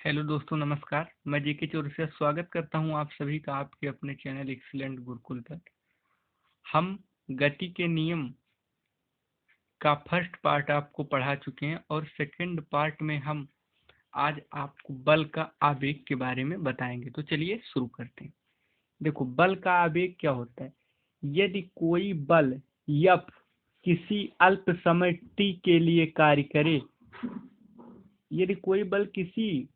Hello दोस्तों, नमस्कार। मैं जेके चौर से स्वागत करता हूं आप सभी का आपके अपने चैनल एक्सीलेंट गुरुकुल पर। हम गति के नियम का फर्स्ट पार्ट आपको पढ़ा चुके हैं और सेकंड पार्ट में हम आज आपको बल का आवेग के बारे में बताएंगे। तो चलिए शुरू करते हैं। देखो, बल का आवेग क्या होता है। यदि कोई बल यफ किसी अल्प समय टी के लिए कार्य करे, यदि कोई बल किसी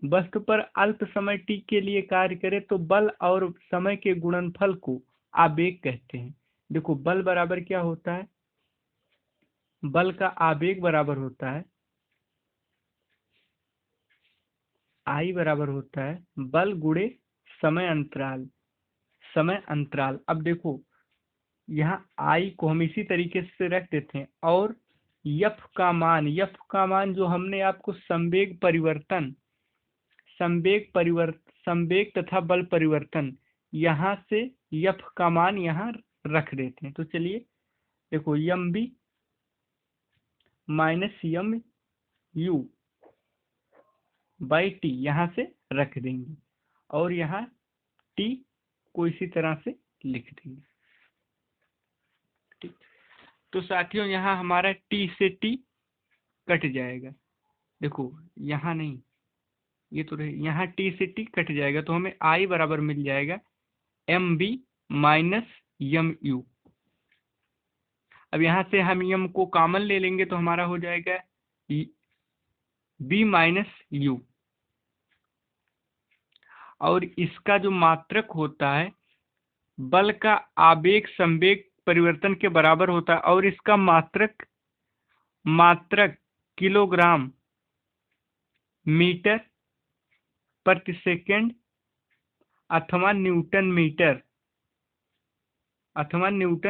वस्तु पर अल्प समय टी के लिए कार्य करे तो बल और समय के गुणनफल को आवेग कहते हैं। देखो, बल बराबर क्या होता है। बल का आवेग बराबर होता है आई बराबर होता है बल गुणे समय अंतराल। समय अंतराल, अब देखो, यहाँ आई को हम इसी तरीके से रख देते हैं और यफ का मान जो हमने आपको संवेग तथा बल परिवर्तन, यहाँ से यफ का मान यहाँ रख देते हैं। तो चलिए देखो, M B minus M U by T यहाँ से रख देंगे और यहाँ टी को इसी तरह से लिख देंगे। ठीक, तो साथियों यहाँ हमारा टी से टी कट जाएगा। देखो यहाँ नहीं, ये तो रहे, यहाँ टी से टी कट जाएगा तो हमें आई बराबर मिल जाएगा M B minus M U. अब यहाँ से हम यम को कॉमन ले लेंगे तो हमारा हो जाएगा बी माइनस यू, और इसका जो मात्रक होता है बल का आवेग संवेग परिवर्तन के बराबर होता है और इसका मात्रक किलोग्राम मीटर प्रति सेकंड अथवा न्यूटन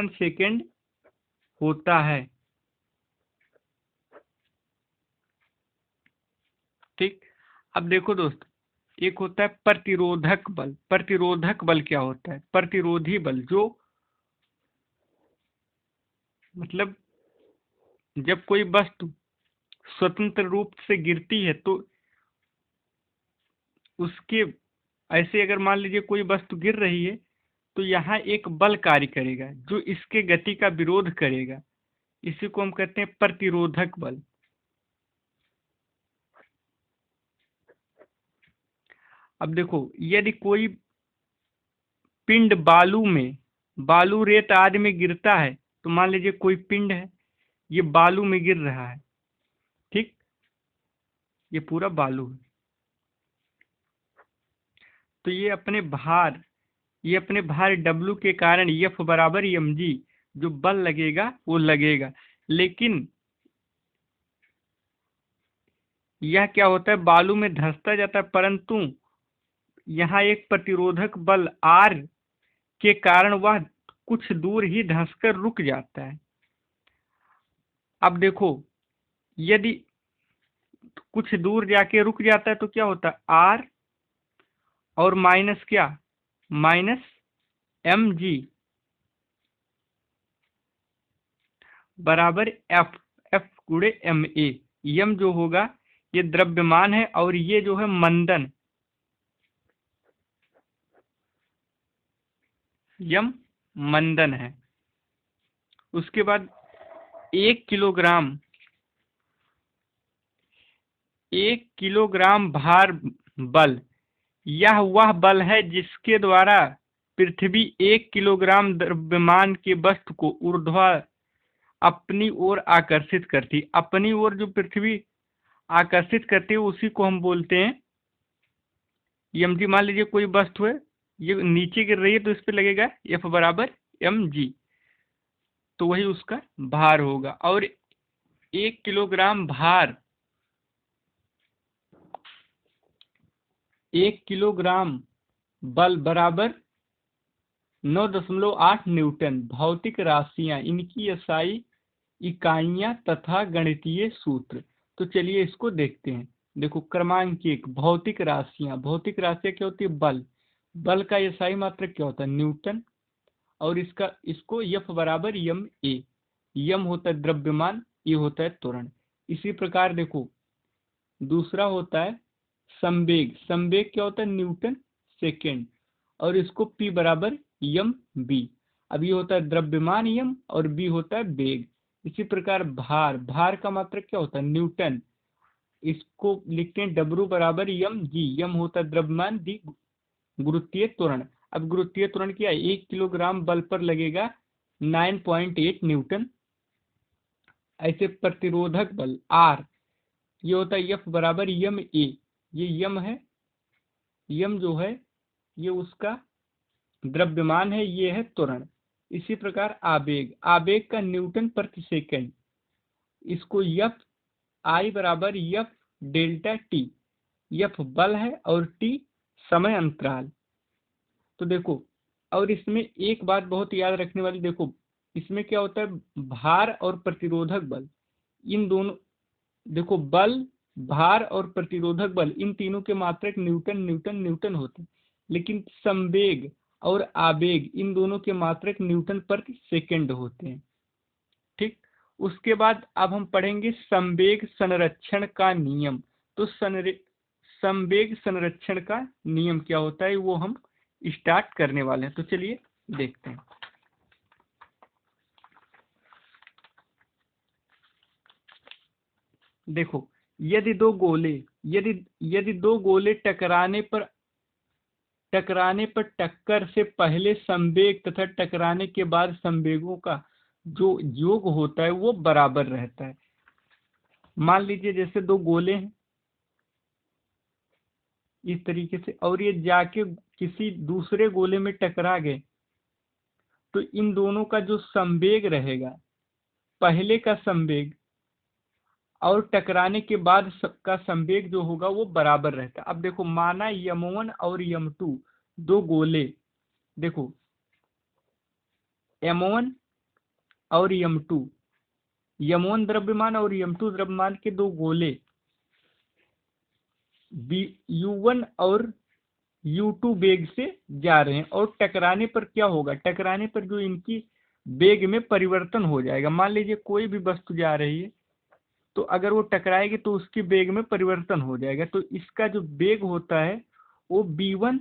सेकंड होता है। ठीक, अब देखो दोस्त, एक होता है प्रतिरोधक बल। प्रतिरोधक बल क्या होता है। प्रतिरोधी बल, जो मतलब जब कोई वस्तु स्वतंत्र रूप से गिरती है तो उसके, ऐसे अगर मान लीजिए कोई वस्तु गिर रही है तो यहाँ एक बल कार्य करेगा जो इसके गति का विरोध करेगा। इसी को हम कहते हैं प्रतिरोधक बल। अब देखो, यदि कोई पिंड बालू रेत आदि में गिरता है, तो मान लीजिए कोई पिंड है, ये बालू में गिर रहा है। ठीक, ये पूरा बालू है, तो ये अपने भार W के कारण F बराबर mg जो बल लगेगा वो लगेगा। लेकिन यह क्या होता है, बालू में धंसता जाता है, परंतु यहाँ एक प्रतिरोधक बल R के कारण वह कुछ दूर ही धंसकर रुक जाता है। अब देखो, यदि कुछ दूर जाके रुक जाता है तो क्या होता है, R और माइनस क्या, माइनस mg बराबर F गुणे ma। यम जो होगा ये द्रव्यमान है और ये जो है मंदन, यम मंदन है। उसके बाद 1 किलोग्राम भार बल, यह वह बल है जिसके द्वारा पृथ्वी 1 किलोग्राम द्रव्यमान के वस्तु को ऊर्ध्वा अपनी ओर आकर्षित करती। अपनी ओर जो पृथ्वी आकर्षित करती है उसी को हम बोलते हैं mg। मान लीजिए कोई वस्तु है, ये नीचे गिर रही है तो इस पे लगेगा F बराबर mg, तो वही उसका भार होगा। और 1 किलोग्राम भार, 1 किलोग्राम बल बराबर 9.8 न्यूटन। भौतिक राशियां, इनकी SI इकाइयां तथा गणितीय सूत्र। तो चलिए इसको देखते हैं। देखो, क्रमांक 1 भौतिक राशियां। भौतिक राशियां क्या होती है, बल का SI मात्रक क्या होता है, न्यूटन, और इसको F बराबर ma। यम होता है द्रव्यमान, ये होता है त्वरण। इसी प्रकार देखो, दूसरा होता है संवेग, संवेग क्या होता है न्यूटन सेकेंड, और इसको p बराबर यम बी। अब ये होता है द्रव्यमान यम और b होता है वेग। इसी प्रकार भार, भार का मात्रक क्या होता है न्यूटन, इसको लिखते हैं W बराबर यम जी। यम होता है द्रव्यमान, दी गुरुत्वीय त्वरण। अब गुरुत्वीय त्वरण क्या है, 1 किलोग्राम बल पर लगेगा 9.8 न्यूटन। ऐसे प्रतिरोधक बल R, ये होता है F बराबर यम ए, ये यम है, यम जो है ये उसका द्रव्यमान है, ये है त्वरण। इसी प्रकार आवेग, आवेग का न्यूटन प्रति सेकंड, इसको F I बराबर F डेल्टा टी। F बल है और T समय अंतराल। तो देखो, और इसमें एक बात बहुत याद रखने वाली, देखो इसमें क्या होता है भार और प्रतिरोधक बल, इन दोनों, देखो बल, भार और प्रतिरोधक बल, इन तीनों के मात्रक न्यूटन न्यूटन न्यूटन होते हैं, लेकिन संवेग और आवेग इन दोनों के मात्रक न्यूटन प्रति सेकंड होते हैं। ठीक, उसके बाद अब हम पढ़ेंगे संवेग संरक्षण का नियम। तो संवेग संरक्षण का नियम क्या होता है वो हम स्टार्ट करने वाले हैं, तो चलिए देखते हैं। देखो, यदि दो गोले, यदि दो गोले टकराने पर टक्कर से पहले संवेग तथा टकराने के बाद संवेगों का जो योग होता है वो बराबर रहता है। मान लीजिए जैसे दो गोले हैं इस तरीके से, और ये जाके किसी दूसरे गोले में टकरा गए, तो इन दोनों का जो संवेग रहेगा, पहले का संवेग और टकराने के बाद का संवेग जो होगा वो बराबर रहता है। अब देखो, माना यम1 और यम2 दो गोले, देखो m1 और m2, यम1 द्रव्यमान और यम2 द्रव्यमान के दो गोले u1 और u2 वेग से जा रहे हैं, और टकराने पर क्या होगा, टकराने पर जो इनकी वेग में परिवर्तन हो जाएगा। मान लीजिए कोई भी वस्तु जा रही है, तो अगर वो टकराएगी तो उसकी वेग में परिवर्तन हो जाएगा, तो इसका जो वेग होता है वो b1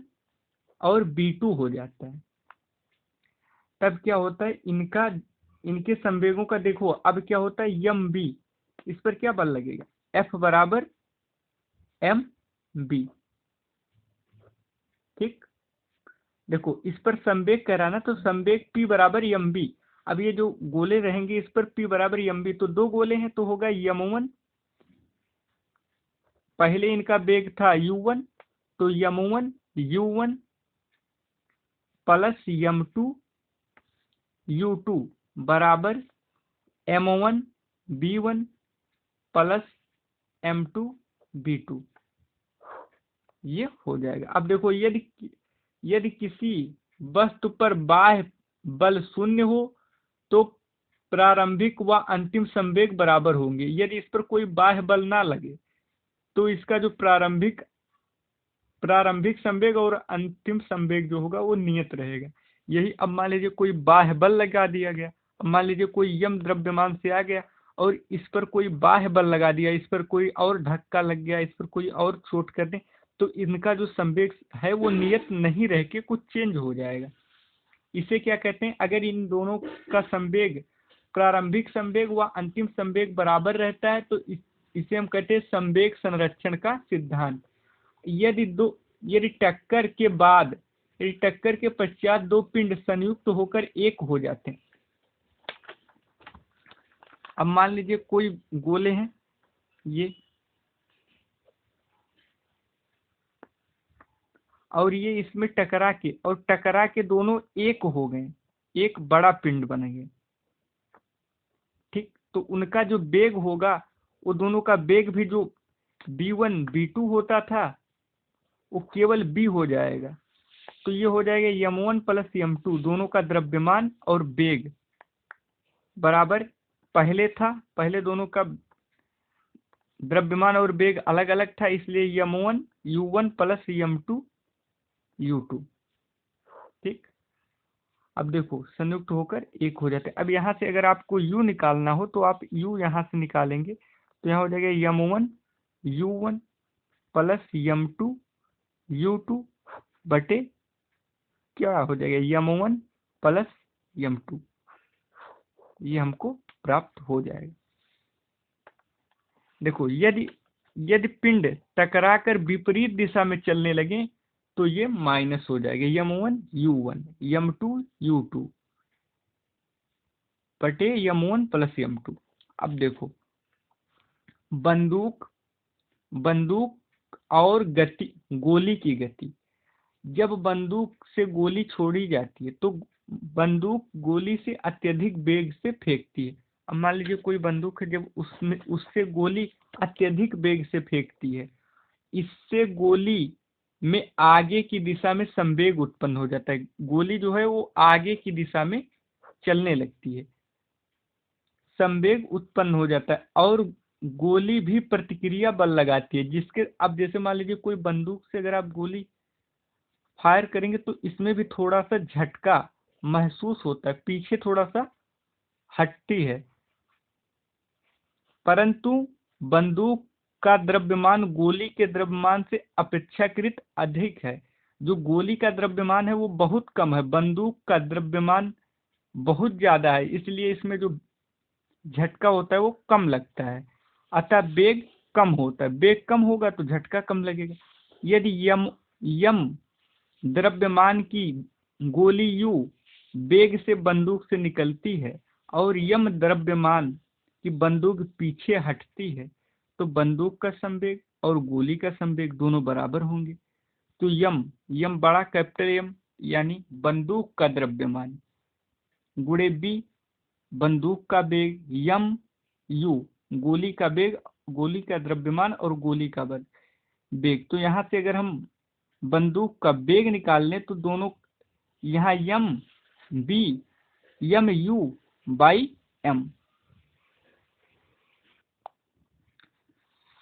और b2 हो जाता है। तब क्या होता है, इनके संवेगों का देखो, अब क्या होता है यम बी, इस पर क्या बल लगेगा, F बराबर एम बी। ठीक, देखो इस पर संवेग कराना, तो संवेग P बराबर यम बी। अब ये जो गोले रहेंगे इस पर P बराबर यम बी, तो दो गोले हैं तो होगा यम1, पहले इनका वेग था u1, तो यम1 u1 प्लस यम2 u2 बराबर m1 b1 plus m2 b2, ये हो जाएगा। अब देखो, यदि किसी वस्तु पर बाह्य बल शून्य हो तो प्रारंभिक व अंतिम संवेग बराबर होंगे। यदि इस पर कोई बाह्य बल ना लगे तो इसका जो प्रारंभिक संवेग और अंतिम संवेग जो होगा वो नियत रहेगा। यही, अब मान लीजिए कोई बाह्य बल लगा दिया गया, अब मान लीजिए कोई यम द्रव्यमान से आ गया और इस पर कोई बाह्य बल लगा दिया, इस पर कोई और धक्का लग गया, इस पर कोई और चोट कर दे, तो इनका जो संवेग है वो नियत नहीं रह के कुछ चेंज हो जाएगा। इसे क्या कहते हैं, अगर इन दोनों का संवेग, प्रारंभिक संवेग व अंतिम संवेग बराबर रहता है तो इसे हम कहते हैं संवेग संरक्षण का सिद्धांत। यदि टक्कर के पश्चात दो पिंड संयुक्त होकर एक हो जाते हैं, अब मान लीजिए कोई गोले हैं ये, और ये इसमें टकरा के दोनों एक हो गए, एक बड़ा पिंड बन गए। ठीक, तो उनका जो वेग होगा वो दोनों का वेग भी जो b1 b2 होता था वो केवल b हो जाएगा। तो ये हो जाएगा यम1 प्लस यम2, दोनों का द्रव्यमान और वेग बराबर, पहले दोनों का द्रव्यमान और वेग अलग अलग था, इसलिए यम1 u1 प्लस यम2 u2। ठीक, अब देखो संयुक्त होकर एक हो जाते हैं। अब यहाँ से अगर आपको u निकालना हो तो आप u यहाँ से निकालेंगे, तो यहाँ हो जाएगा यम1 u1 प्लस m2u2 बटे क्या हो जाएगा m1 प्लस m2, ये हमको प्राप्त हो जाएगा। देखो यदि यदि पिंड टकराकर विपरीत दिशा में चलने लगे तो ये माइनस हो जाएगा m1 u1 m2 u2 बटे m1 प्लस m2। अब देखो बंदूक और गति, गोली की गति, जब बंदूक से गोली छोड़ी जाती है तो बंदूक गोली से अत्यधिक वेग से फेंकती है। अब मान लीजिए कोई बंदूक है, जब उससे गोली अत्यधिक वेग से फेंकती है, इससे गोली में आगे की दिशा में संवेग उत्पन्न हो जाता है, गोली जो है वो आगे की दिशा में चलने लगती है, संवेग उत्पन्न हो जाता है और गोली भी प्रतिक्रिया बल लगाती है जिसके, अब जैसे मान लीजिए कोई बंदूक से अगर आप गोली फायर करेंगे तो इसमें भी थोड़ा सा झटका महसूस होता है, पीछे थोड़ा सा हटती है, परंतु बंदूक का द्रव्यमान गोली के द्रव्यमान से अपेक्षाकृत अधिक है। जो गोली का द्रव्यमान है वो बहुत कम है, बंदूक का द्रव्यमान बहुत ज्यादा है, इसलिए इसमें जो झटका होता है वो कम लगता है, अतः वेग कम होता है, वेग कम होगा तो झटका कम लगेगा। यदि यम द्रव्यमान की गोली u वेग से बंदूक से निकलती है और यम द्रव्यमान की बंदूक पीछे हटती है तो बंदूक का संवेग और गोली का संवेग दोनों बराबर होंगे। तो यम बड़ा कैपिटल यम यानी बंदूक का द्रव्यमान गुणे बी बंदूक का वेग यम यू गोली का वेग, गोली का द्रव्यमान और गोली का वेग। तो यहाँ से अगर हम बंदूक का वेग निकाल लें तो दोनों यहाँ यम यू बाई एम।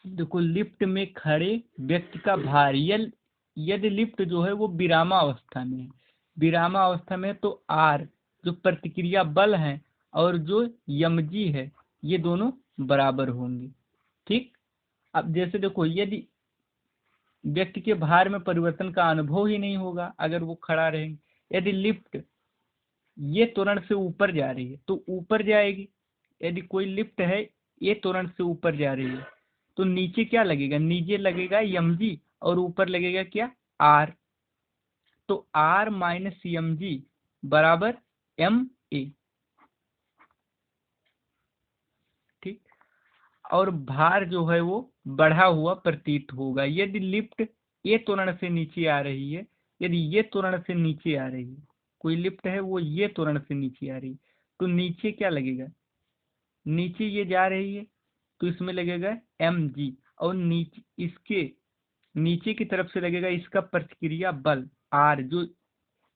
देखो लिफ्ट में खड़े व्यक्ति का भार, यदि लिफ्ट जो है वो विरामावस्था में है, विरामावस्था में तो आर जो प्रतिक्रिया बल है और जो यमजी है ये दोनों बराबर होंगे। ठीक, अब जैसे देखो यदि व्यक्ति के भार में परिवर्तन का अनुभव ही नहीं होगा अगर वो खड़ा रहेंगे, यदि लिफ्ट ये त्वरण से ऊपर जा रही है तो ऊपर जाएगी, यदि कोई लिफ्ट है ये त्वरण से ऊपर जा रही है तो नीचे क्या लगेगा, नीचे लगेगा mg और ऊपर लगेगा क्या r, तो r माइनस mg बराबर ma। ठीक, और भार जो है वो बढ़ा हुआ प्रतीत होगा यदि लिफ्ट ये त्वरण से नीचे आ रही है, यदि ये त्वरण से नीचे आ रही है, कोई लिफ्ट है वो ये त्वरण से नीचे आ रही है तो नीचे क्या लगेगा, नीचे ये जा रही है तो इसमें लगेगा mg और नीचे इसके नीचे की तरफ से लगेगा इसका प्रतिक्रिया बल r जो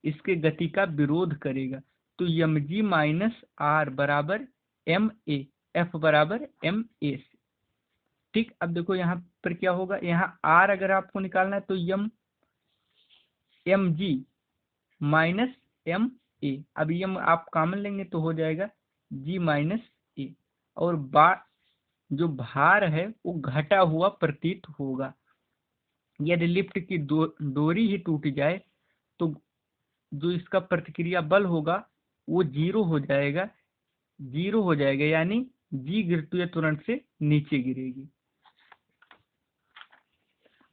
इसके गति का विरोध करेगा, तो mg माइनस r बराबर ma, f बराबर ma। ठीक, अब देखो यहाँ पर क्या होगा, यहाँ r अगर आपको निकालना है तो mg माइनस ma, अब यम आप कॉमन लेंगे तो हो जाएगा g माइनस a, और जो भार है वो घटा हुआ प्रतीत होगा। यदि लिफ्ट की डोरी ही टूट जाए तो जो इसका प्रतिक्रिया बल होगा वो जीरो हो जाएगा यानी जी गिरती हुई त्वरण से नीचे गिरेगी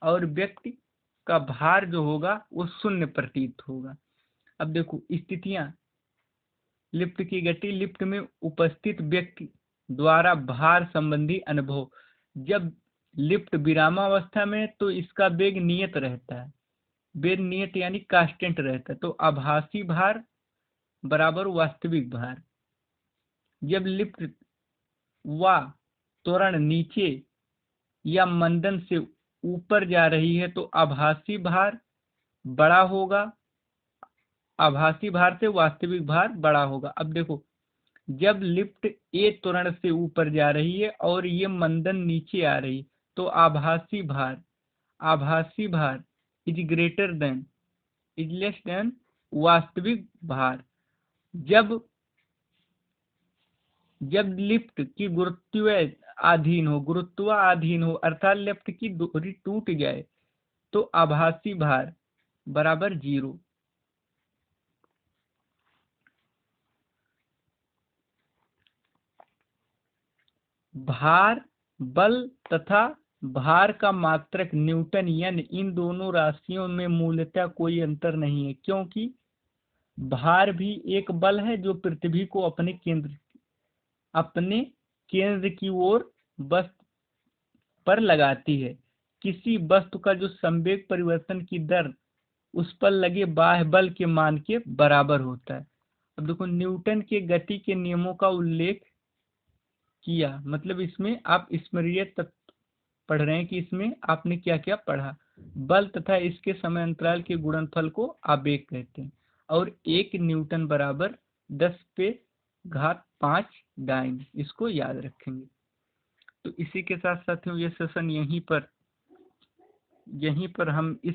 और व्यक्ति का भार जो होगा वो शून्य प्रतीत होगा। अब देखो स्थितियां, लिफ्ट की गति, लिफ्ट में उपस्थित व्यक्ति द्वारा भार संबंधी अनुभव, जब लिफ्ट विरामावस्था में तो इसका वेग नियत रहता है, वेग नियत यानी कांस्टेंट रहता है, तो आभासी भार बराबर वास्तविक भार। जब लिफ्ट व त्वरण नीचे या मंदन से ऊपर जा रही है तो आभासी भार बड़ा होगा, आभासी भार से वास्तविक भार बड़ा होगा। अब देखो जब लिफ्ट ए त्वरण से ऊपर जा रही है और ये मंदन नीचे आ रही तो आभासी भार is greater than, is less than वास्तविक भार। जब लिफ्ट की गुरुत्वीय आधीन हो, गुरुत्वाधीन हो, अर्थात लेफ्ट की दूरी टूट जाए, तो आभासी भार बराबर 0। भार, बल तथा भार का मात्रक न्यूटन यानी इन दोनों राशियों में मूलतः कोई अंतर नहीं है, क्योंकि भार भी एक बल है जो पृथ्वी को अपने केंद्र की ओर वस्तु पर लगाती है। किसी वस्तु का जो संवेग परिवर्तन की दर उस पर लगे बाह्य बल के मान के बराबर होता है। अब देखो, न्यूटन के गति के नियमों का उल्लेख किया, मतलब इसमें आप स्मरणीय तत्व पढ़ रहे हैं कि इसमें आपने क्या क्या पढ़ा। बल तथा इसके समय अंतराल के गुणनफल को आवेग कहते हैं, और 1 न्यूटन बराबर 10⁵ डाइन, इसको याद रखेंगे। तो इसी के साथ साथियों ये सेशन यहीं पर हम इस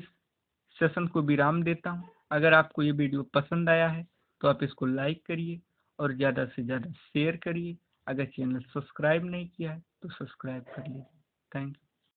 सेशन को विराम देता हूँ। अगर आपको ये वीडियो पसंद आया है तो आप इसको लाइक करिए और ज़्यादा से ज़्यादा शेयर करिए। अगर चैनल सब्सक्राइब नहीं किया है तो सब्सक्राइब कर लीजिए। Thank you.